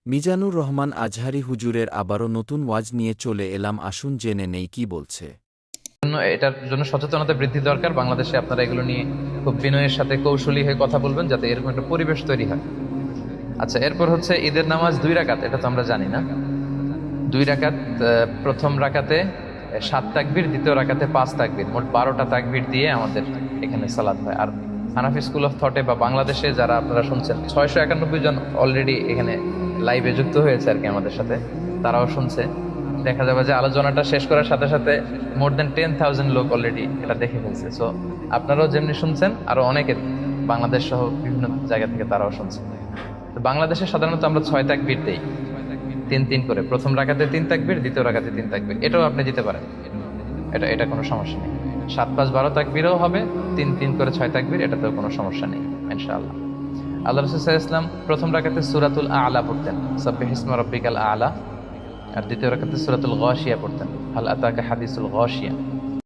মিজানুর রহমান আজহারী হুজুরের আবারও নতুন ওয়াজ নিয়ে চলে এলাম, আসুন জেনে নেই কি বলছে। এটার জন্য সচেতনতা বৃদ্ধি দরকার। বাংলাদেশে আপনারা এগুলো নিয়ে খুব বিনয়ের সাথে কৌশলী হয়ে কথা বলবেন, যাতে এরকম একটা পরিবেশ তৈরি হয়। আচ্ছা, এরপর হচ্ছে ঈদের নামাজ 2 রাকাত, এটা তো আমরা জানি না। 2 রাকাত, প্রথম রাকাতে 7 তাকবীর, দ্বিতীয় রাকাতে 5 তাকবীর, মোট 12টা তাকবীর দিয়ে আমাদের এখানে সালাত হয়। আর হানাফি স্কুল অফ থটে বা বাংলাদেশে যারা আপনারা শুনছেন, 691 জন অলরেডি এখানে লাইভে যুক্ত হয়েছে আর কি আমাদের সাথে, তারাও শুনছে। দেখা যাবে যে আলোচনাটা শেষ করার সাথে সাথে মোর দেন 10,000 লোক অলরেডি এটা দেখে ফেলছে। সো আপনারাও যেমনি শুনছেন, আরো অনেকে বাংলাদেশ সহ বিভিন্ন জায়গা থেকে তারাও শুনছে। তো বাংলাদেশে সাধারণত আমরা 6 তাকবীর দেই, 3 3 করে। প্রথম রাকাতে 3 তাকবীর, দ্বিতীয় রাকাতে 3 তাকবীর, এটাও আপনি দিতে পারেন। এটা এটা কোনো সমস্যা নেই। 7 5 12 তাকবীরও হবে, 3 3 করে 6 তাকবীর, এটাতেও কোনো সমস্যা নেই ইনশাআল্লাহ। আল্লাহ রাসূল সাল্লাল্লাহু আলাইহি ওয়াসাল্লাম প্রথম রাকাতে সূরাতুল আ'লা পড়তেন, সাব্বিহিসমা রাব্বিকাল আ'লা। আর দ্বিতীয় রাকাতে সূরাতুল গাশিয়া পড়তেন, হাল আতাকা হাদিসুল গাশিয়া।